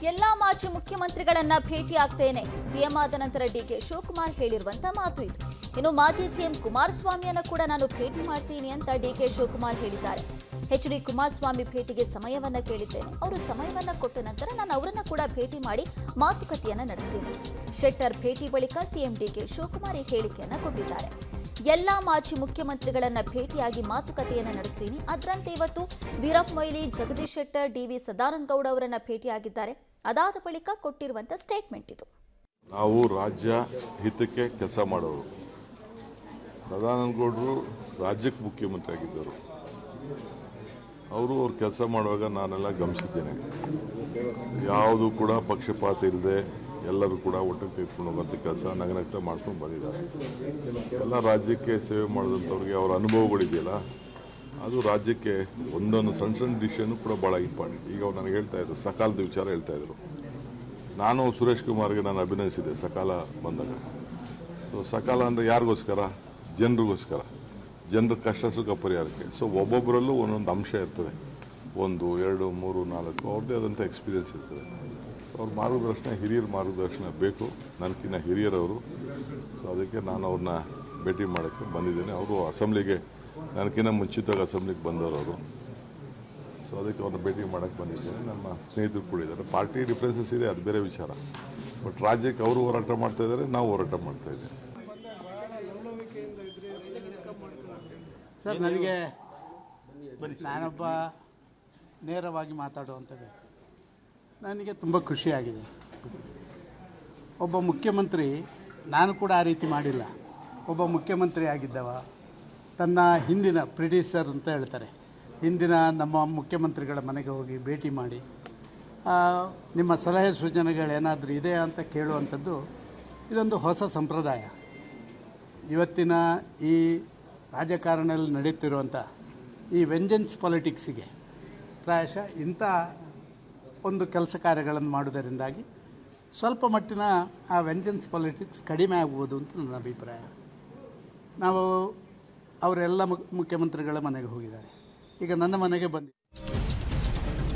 ಎಲ್ಲಾ ಮಾಜಿ ಮುಖ್ಯಮಂತ್ರಿಗಳನ್ನ ಭೇಟಿ ಆಗ್ತೇನೆ ಸಿಎಂ ಆದ ನಂತರ ಡಿಕೆ ಶಿವಕುಮಾರ್ ಹೇಳಿರುವಂತ ಮಾತು ಇದು. ಇನ್ನು ಮಾಜಿ ಸಿಎಂ ಕುಮಾರಸ್ವಾಮಿಯನ್ನ ಕೂಡ ನಾನು ಭೇಟಿ ಮಾಡ್ತೀನಿ ಅಂತ ಡಿಕೆ ಶಿವಕುಮಾರ್ ಹೇಳಿದ್ದಾರೆ. ಎಚ್.ಡಿ. ಕುಮಾರಸ್ವಾಮಿ ಭೇಟಿಗೆ ಸಮಯವನ್ನ ಕೇಳಿದ್ದೇನೆ. ಅವರು ಸಮಯವನ್ನ ಕೊಟ್ಟ ನಂತರ ನಾನು ಅವರನ್ನ ಕೂಡ ಭೇಟಿ ಮಾಡಿ ಮಾತುಕತೆಯನ್ನ ನಡೆಸ್ತೀನಿ. ಶೆಟ್ಟರ್ ಭೇಟಿ ಬಳಿಕ ಸಿಎಂ ಡಿಕೆ ಶಿವಕುಮಾರ್ ಈ ಹೇಳಿಕೆಯನ್ನ ಕೊಟ್ಟಿದ್ದಾರೆ. ಎಲ್ಲಾ ಮಾಜಿ ಮುಖ್ಯಮಂತ್ರಿಗಳನ್ನ ಭೇಟಿಯಾಗಿ ಮಾತುಕತೆಯನ್ನ ನಡೆಸ್ತೀನಿ. ಅದರಂತೆ ಇವತ್ತು ವೀರಪ್ಪ ಮೊಯ್ಲಿ, ಜಗದೀಶ್ ಶೆಟ್ಟರ್, ಡಿ.ವಿ. ಸದಾನಂದ ಗೌಡ ಅವರನ್ನ ಭೇಟಿಯಾಗಿದ್ದಾರೆ. ಅದಾದ ಬಳಿಕ ಕೊಟ್ಟಿರುವಂತ ಸ್ಟೇಟ್ಮೆಂಟ್ ಇದು. ನಾವು ರಾಜ್ಯ ಹಿತಕ್ಕೆ ಕೆಲಸ ಮಾಡೋರು. ಸದಾನಂದ ಗೌಡರು ರಾಜ್ಯಕ್ಕೆ ಮುಖ್ಯಮಂತ್ರಿ ಆಗಿದ್ದರು. ಅವರು ಅವ್ರ ಕೆಲಸ ಮಾಡುವಾಗ ನಾನೆಲ್ಲ ಗಮನಿಸಿದ್ದೇನೆ. ಯಾವುದು ಕೂಡ ಪಕ್ಷಪಾತ ಇಲ್ಲದೆ ಎಲ್ಲರೂ ಕೂಡ ಒಟ್ಟಿಗೆ ತೆಗೆದುಕೊಂಡು ಹೋಗುವಂಥ ಕೆಲಸ ನಗನಗ್ತಾ ಮಾಡ್ಕೊಂಡು ಬಂದಿದ್ದಾರೆ. ಎಲ್ಲ ರಾಜ್ಯಕ್ಕೆ ಸೇವೆ ಮಾಡಿದಂಥವ್ರಿಗೆ ಅವರ ಅನುಭವಗಳಿದೆಯಲ್ಲ, ಅದು ರಾಜ್ಯಕ್ಕೆ ಒಂದೊಂದು ಸಣ್ಣ ಸಣ್ಣ ಡಿಸಿಷನ್ ಕೂಡ ಭಾಳ ಇಂಪಾರ್ಟೆಂಟ್. ಈಗ ಅವ್ರು ನನಗೆ ಹೇಳ್ತಾ ಇದ್ರು, ಸಕಾಲದ ವಿಚಾರ ಹೇಳ್ತಾ ಇದ್ರು. ನಾನು ಸುರೇಶ್ ಕುಮಾರ್ಗೆ ನಾನು ಅಭಿನಯಿಸಿದೆ ಸಕಾಲ ಬಂದಾಗ. ಸೊ ಸಕಾಲ ಅಂದರೆ ಯಾರಿಗೋಸ್ಕರ? ಜನರಿಗೋಸ್ಕರ, ಜನರ ಕಷ್ಟ ಸುಖ ಪರಿಹಾರಕ್ಕೆ. ಸೊ ಒಬ್ಬೊಬ್ಬರಲ್ಲೂ ಒಂದೊಂದು ಅಂಶ ಇರ್ತದೆ, 1, 2, 3, 4 ಅವ್ರದ್ದೇ ಆದಂಥ ಎಕ್ಸ್ಪೀರಿಯನ್ಸ್ ಇರ್ತದೆ. ಅವ್ರ ಮಾರ್ಗದರ್ಶನ, ಹಿರಿಯರ ಮಾರ್ಗದರ್ಶನ ಬೇಕು. ನನಗಿನ್ನ ಹಿರಿಯರವರು. ಸೊ ಅದಕ್ಕೆ ನಾನು ಅವ್ರನ್ನ ಭೇಟಿ ಮಾಡೋಕ್ಕೆ ಬಂದಿದ್ದೇನೆ. ಅವರು ಅಸೆಂಬ್ಲಿಗೆ ನನಗಿನ್ನ ಮುಂಚಿತವಾಗಿ ಅಸೆಂಬ್ಲಿಗೆ ಬಂದವರು ಅವರು. ಸೊ ಅದಕ್ಕೆ ಅವ್ರನ್ನ ಭೇಟಿ ಮಾಡೋಕ್ಕೆ ಬಂದಿದ್ದೇನೆ. ನಮ್ಮ ಸ್ನೇಹಿತರು ಕೂಡ ಇದ್ದಾರೆ. ಪಾರ್ಟಿ ಡಿಫ್ರೆನ್ಸಸ್ ಇದೆ, ಅದು ಬೇರೆ ವಿಚಾರ. ಬಟ್ ರಾಜ್ಯಕ್ಕೆ ಅವರು ಹೋರಾಟ ಮಾಡ್ತಾ ಇದ್ದಾರೆ, ನಾವು ಹೋರಾಟ ಮಾಡ್ತಾ ಇದ್ದೇವೆ. ಸರ್, ನನಗೆ ನಾನೊಬ್ಬ ನೇರವಾಗಿ ಮಾತಾಡುವಂಥ ವ್ಯಕ್ತಿ. ನನಗೆ ತುಂಬ ಖುಷಿಯಾಗಿದೆ. ಒಬ್ಬ ಮುಖ್ಯಮಂತ್ರಿ, ನಾನು ಕೂಡ ಆ ರೀತಿ ಮಾಡಿಲ್ಲ. ಒಬ್ಬ ಮುಖ್ಯಮಂತ್ರಿ ಆಗಿದ್ದವ ತನ್ನ ಹಿಂದಿನ ಪ್ರಿಡಿಸರ್ ಅಂತ ಹೇಳ್ತಾರೆ, ಹಿಂದಿನ ನಮ್ಮ ಮುಖ್ಯಮಂತ್ರಿಗಳ ಮನೆಗೆ ಹೋಗಿ ಭೇಟಿ ಮಾಡಿ ನಿಮ್ಮ ಸಲಹೆ ಸೂಚನೆಗಳೇನಾದರೂ ಇದೆ ಅಂತ ಕೇಳುವಂಥದ್ದು ಇದೊಂದು ಹೊಸ ಸಂಪ್ರದಾಯ. ಇವತ್ತಿನ ಈ ರಾಜಕಾರಣದಲ್ಲಿ ನಡೀತಿರುವಂಥ ಈ ವೆಂಜನ್ಸ್ ಪಾಲಿಟಿಕ್ಸಿಗೆ ಪ್ರಾಯಶಃ ಇಂಥ ಒಂದು ಕೆಲಸ ಕಾರ್ಯಗಳನ್ನು ಮಾಡುವುದರಿಂದಾಗಿ ಸ್ವಲ್ಪ ಮಟ್ಟಿನ ಆ ವೆಂಜನ್ಸ್ ಪಾಲಿಟಿಕ್ಸ್ ಕಡಿಮೆ ಆಗ್ಬೋದು ಅಂತ ನನ್ನ ಅಭಿಪ್ರಾಯ. ನಾವು ಅವರೆಲ್ಲ ಮುಖ್ಯಮಂತ್ರಿಗಳ ಮನೆಗೆ ಹೋಗಿದ್ದಾರೆ. ಈಗ ನನ್ನ ಮನೆಗೆ ಬಂದು